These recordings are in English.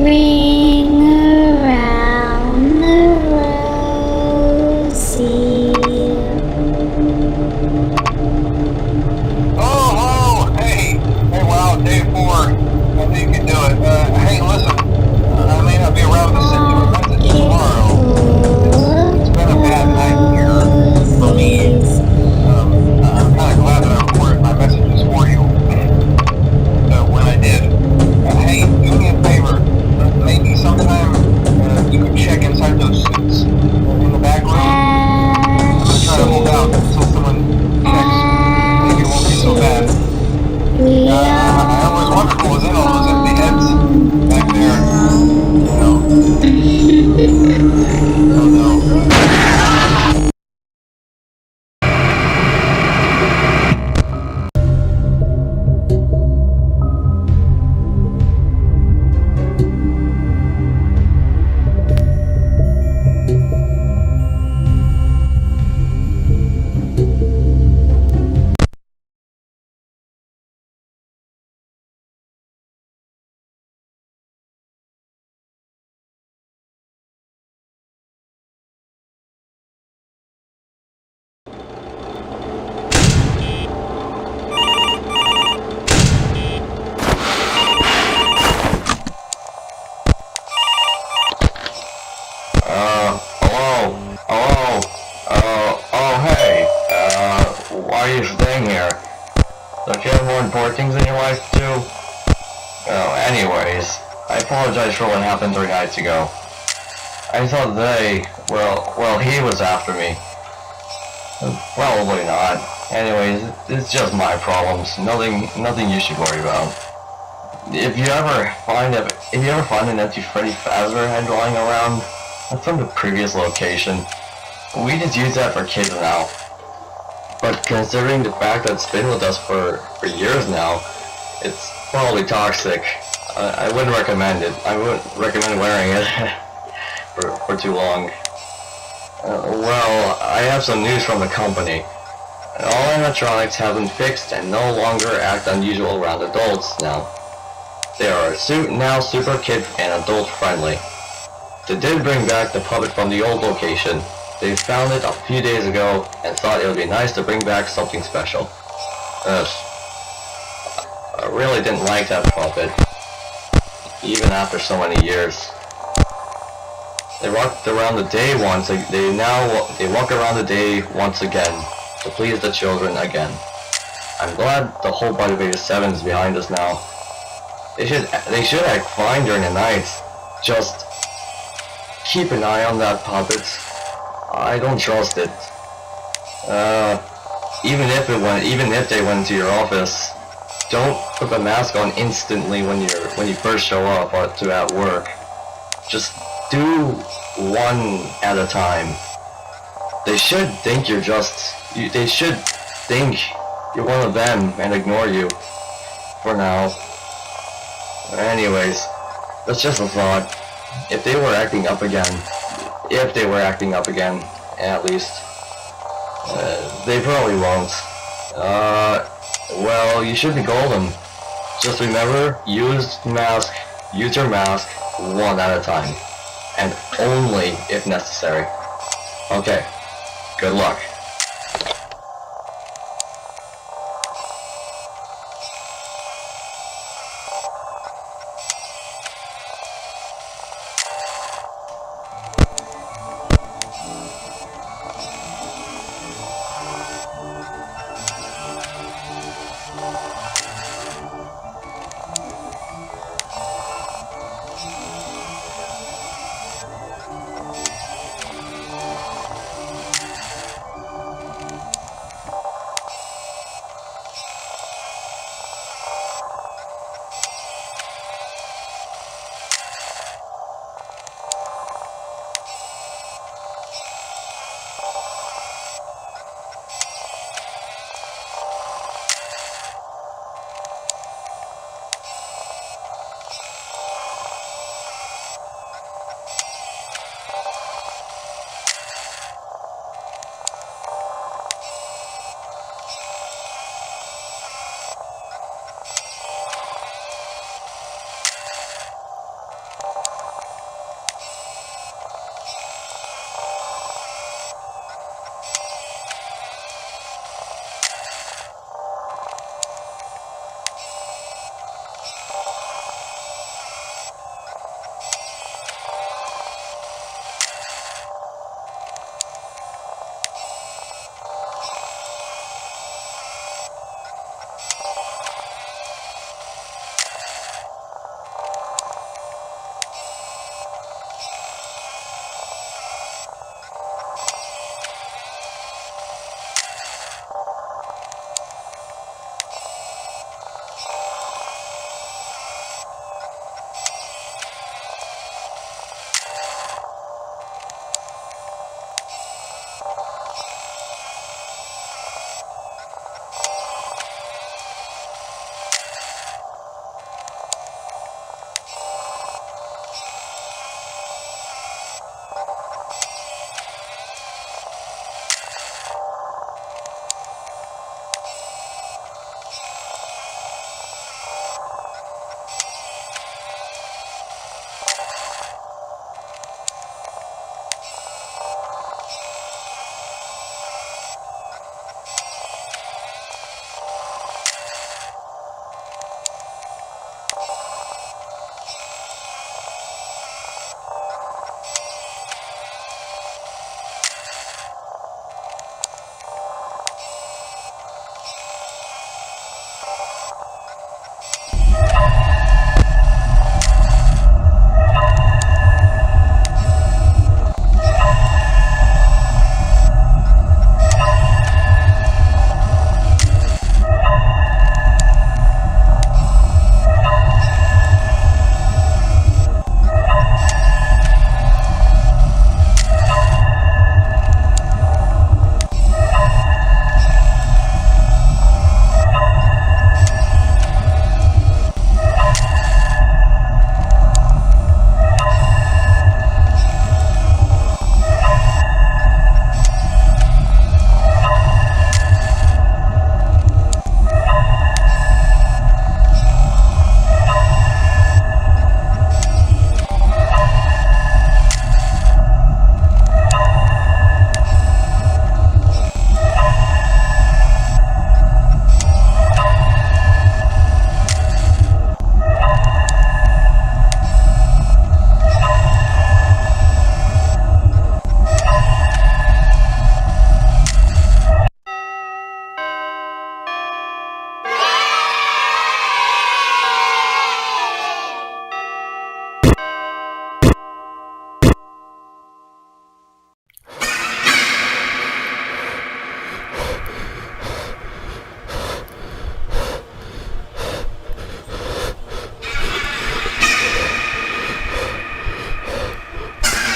Ring around the rosy. Oh, hey. Hey, wow, day 4. I think you can do it. Hey, listen. I may not be around to send you a message tomorrow. It's been a bad night here for me. I'm kind of glad that I recorded my messages for you when I did. Hey, do me a favor. Maybe sometime you could check inside those suits in the back room. I'm going to try to hold out until someone checks. Maybe it won't be so bad. I always wondered what was in all those empty heads back there. Oh no. Hello? Hello? Hey. Why are you staying here? Don't you have more important things in your life to do? Oh, anyways, I apologize for what happened 3 nights ago. I thought he was after me. Probably not. Anyways, it's just my problems. Nothing you should worry about. If you ever find an empty Freddy Fazbear head lying around, that's from the previous location. We just use that for kids now. But considering the fact that it's been with us for years now, it's probably toxic. I wouldn't recommend it. I wouldn't recommend wearing it for too long. Well, I have some news from the company. All animatronics have been fixed and no longer act unusual around adults now. They are now super kid and adult friendly. They did bring back the puppet from the old location. They found it a few days ago and thought it would be nice to bring back something special. I really didn't like that puppet, even after so many years. They walk around the day once again to please the children again. I'm glad the whole Motivator 7 is behind us now. They should act fine during the nights. Just keep an eye on that puppet. I don't trust it. Even if they went to your office, don't put the mask on instantly when you first show up at work. Just do one at a time. They should think they should think you're one of them and ignore you for now. Anyways, that's just a thought. If they were acting up again, at least, they probably won't. Well, you should be golden. Just remember, use your mask one at a time, and only if necessary. Okay, good luck.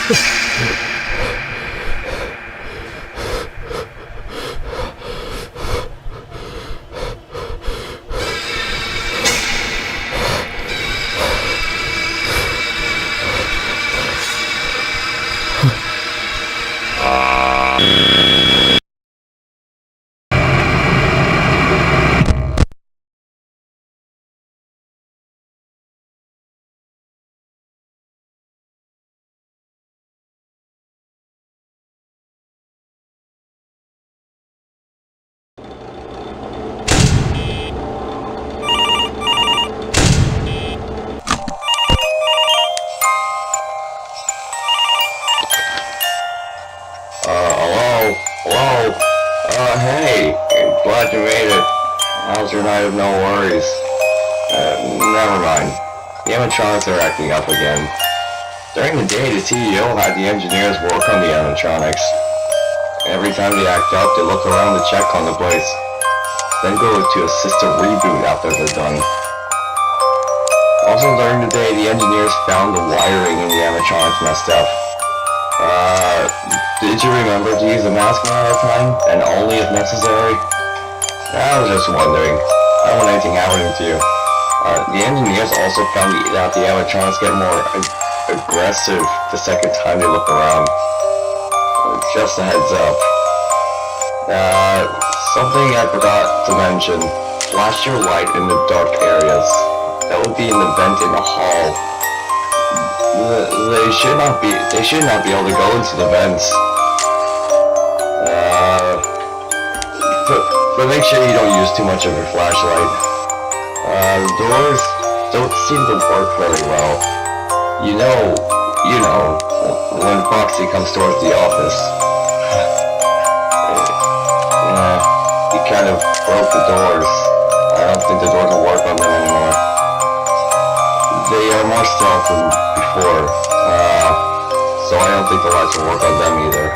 Hello? Hello? Hey, glad you made it. How's your night of no worries? Never mind. The animatronics are acting up again. During the day, the CEO had the engineers work on the animatronics. Every time they act up, they look around to check on the place, then go to assist a reboot after they're done. Also during the day, the engineers found the wiring in the animatronics messed up. Did you remember to use a mask at a time, and only if necessary? I was just wondering. I don't want anything happening to you. The engineers also found that the animatronics get more aggressive the second time they look around. Just a heads up. Something I forgot to mention. Flash your light in the dark areas. That would be an event in the hall. They should not be able to go into the vents. But make sure you don't use too much of your flashlight. The doors don't seem to work very well. You know, when Foxy comes towards the office. Yeah, he kind of broke the doors. I don't think the doors will work on them anymore. They are more stealth than before, so I don't think the lights will work on them either.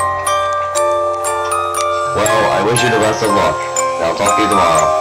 Well, I wish you the best of luck, and I'll talk to you tomorrow.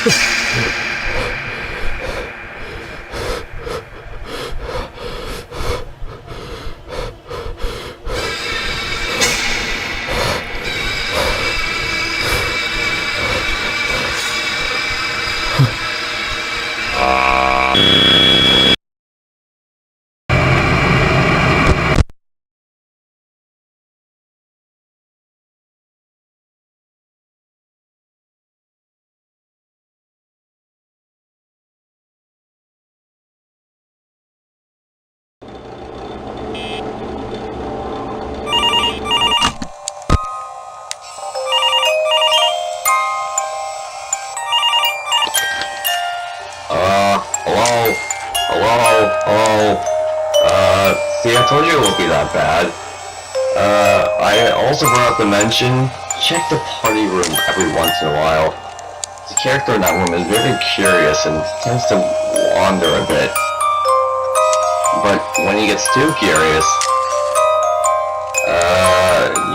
Hello? Hello? See, I told you it won't be that bad. I also forgot to mention, check the party room every once in a while. The character in that room is very curious and tends to wander a bit. But when he gets too curious,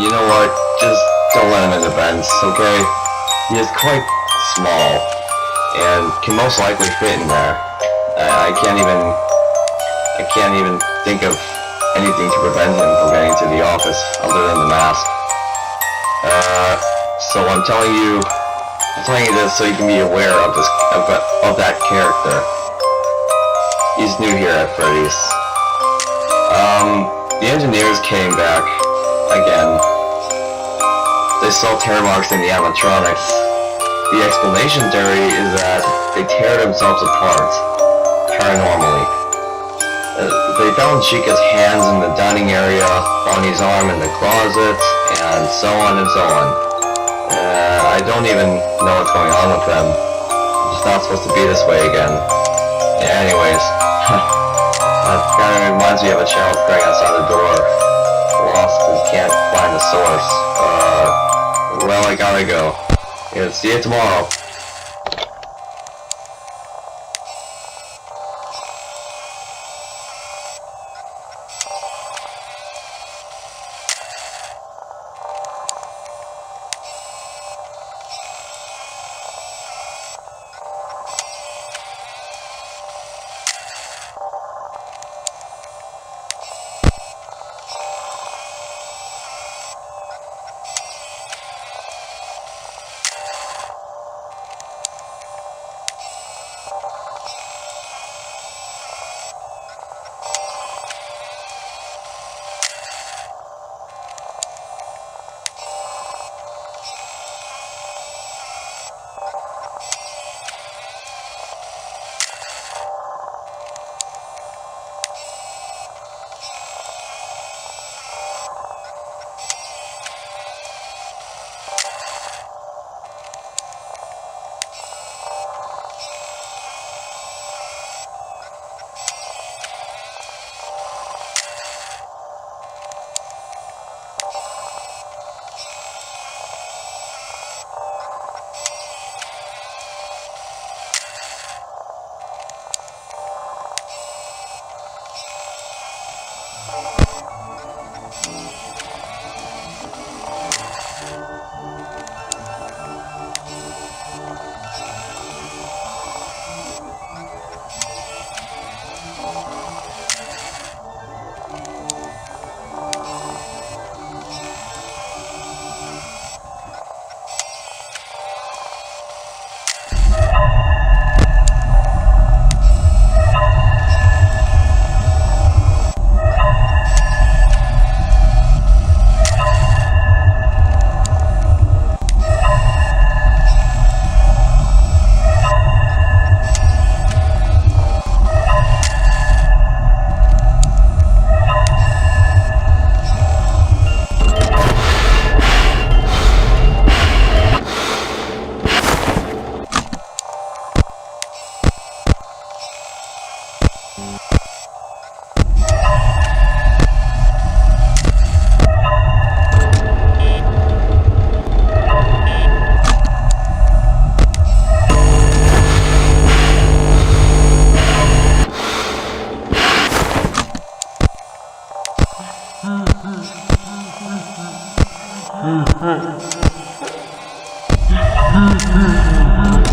you know what? Just don't let him in the vents, okay? He is quite small, and can most likely fit in there. I can't even think of anything to prevent him from getting to the office other than the mask. So I'm telling you this so you can be aware of that character. He's new here at Freddy's. The engineers came back again. They saw tear marks in the animatronics. The explanation theory is that they tear themselves apart paranormally. They found Chica's hands in the dining area, Bonnie's arm in the closet, and so on and so on. I don't even know what's going on with them. It's not supposed to be this way again. Anyways, that kind of reminds me of a child crying outside the door. Lost and can't find the source. Well, I gotta go. Yeah, see you tomorrow.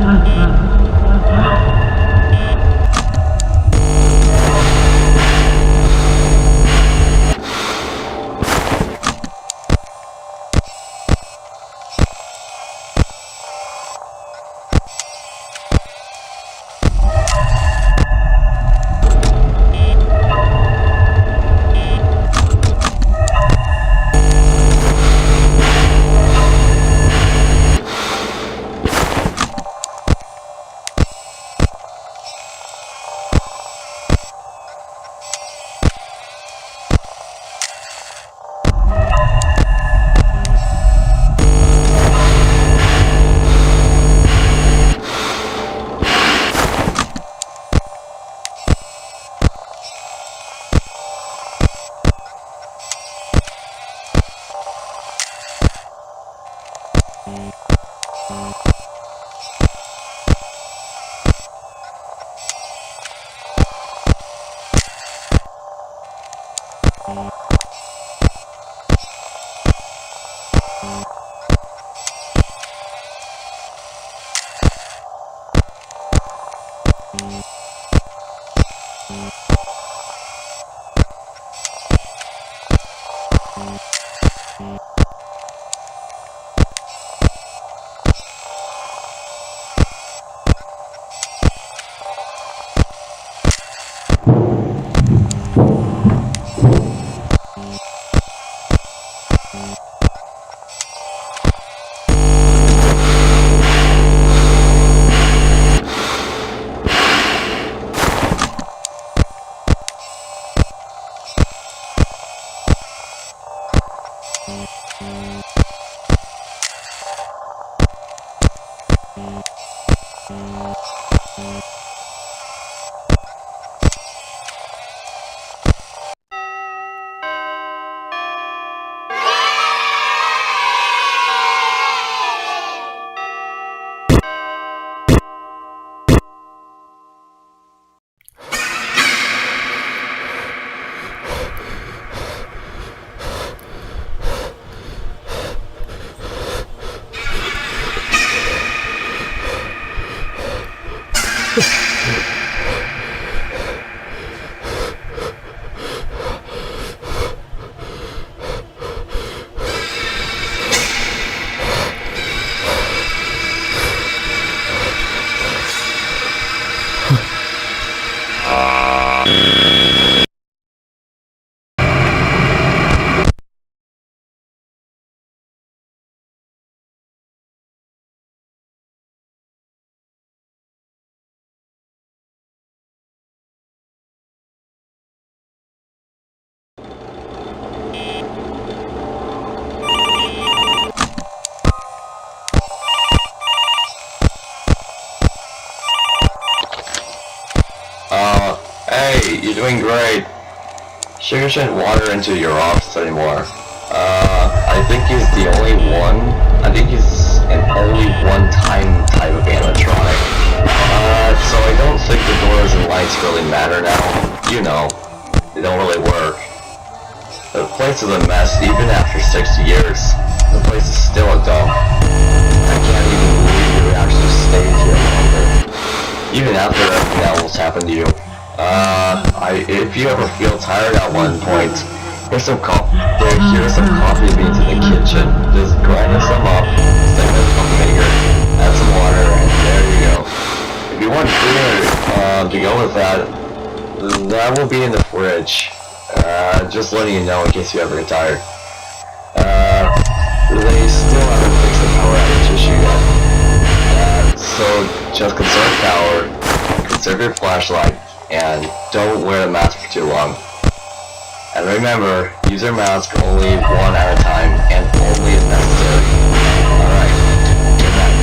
Mm-hmm. Hey, you're doing great. Sugar shouldn't water into your office anymore. I think he's the only one. I think he's an only one-time type of animatronic. So I don't think the doors and lights really matter now. You know, they don't really work. The place is a mess, even after 60 years. The place is still a dump. I can't even believe you actually stayed here longer. Even after everything else happened to you. If you ever feel tired at one point, here's some coffee beans in the kitchen. Just grind some up, stick in a coffee maker, add some water, and there you go. If you want dinner to go with that, that will be in the fridge. Just letting you know in case you ever get tired. They still haven't fixed the power outage issue yet. So just conserve power, conserve your flashlight, and don't wear a mask for too long. And remember, use your mask only one at a time, and only if necessary. Alright, good night.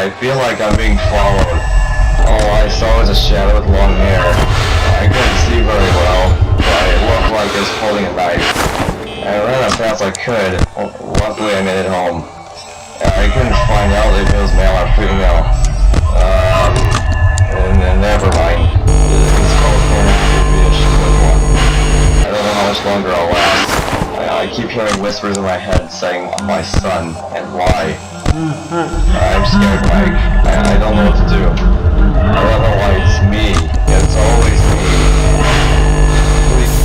I feel like I'm being followed. All I saw was a shadow with long hair. I couldn't see very well, but it looked like it was holding a knife. I ran as fast as I could. Luckily I made it home. I couldn't find out if it was male or female. Never mind. It's called pornography. I don't know how much longer I'll last. I keep hearing whispers in my head saying, my son, and why. I'm scared, Mike. I don't know what to do. I don't know why it's me. It's always me. Please.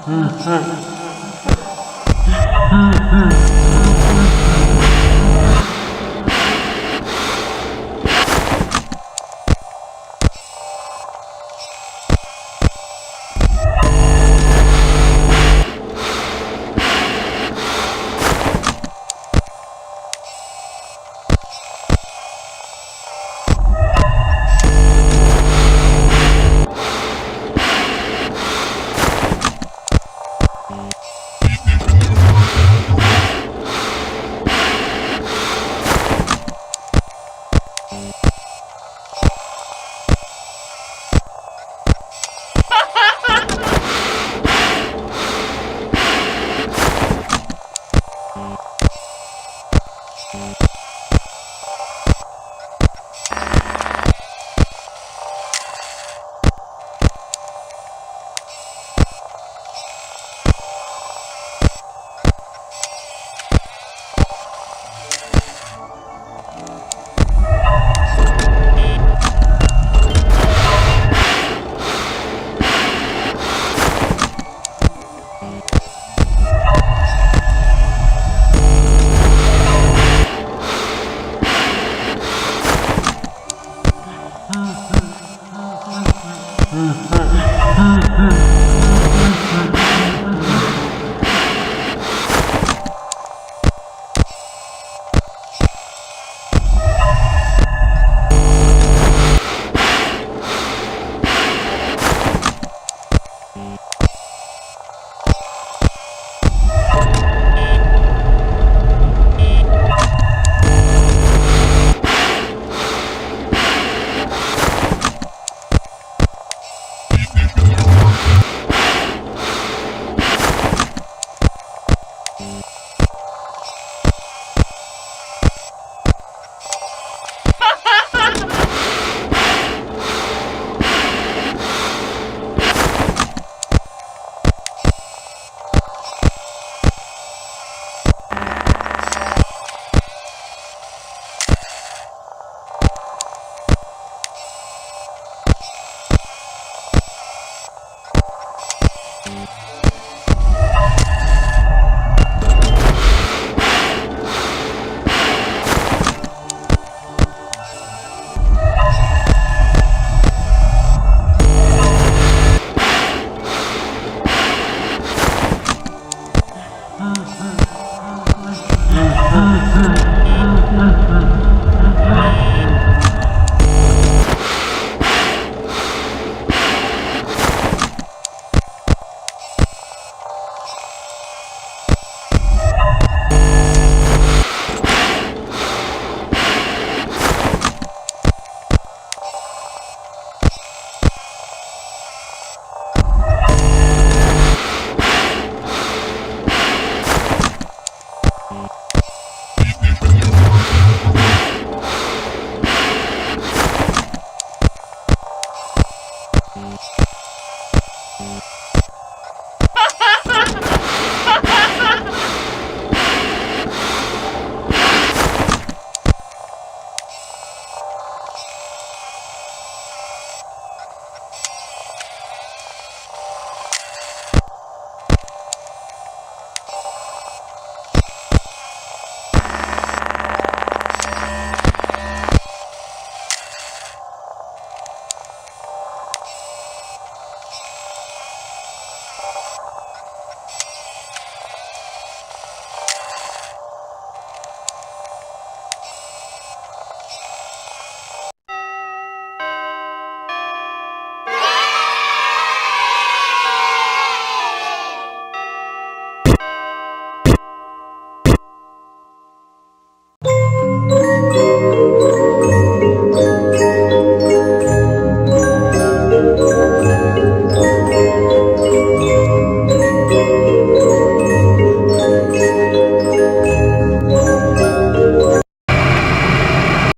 you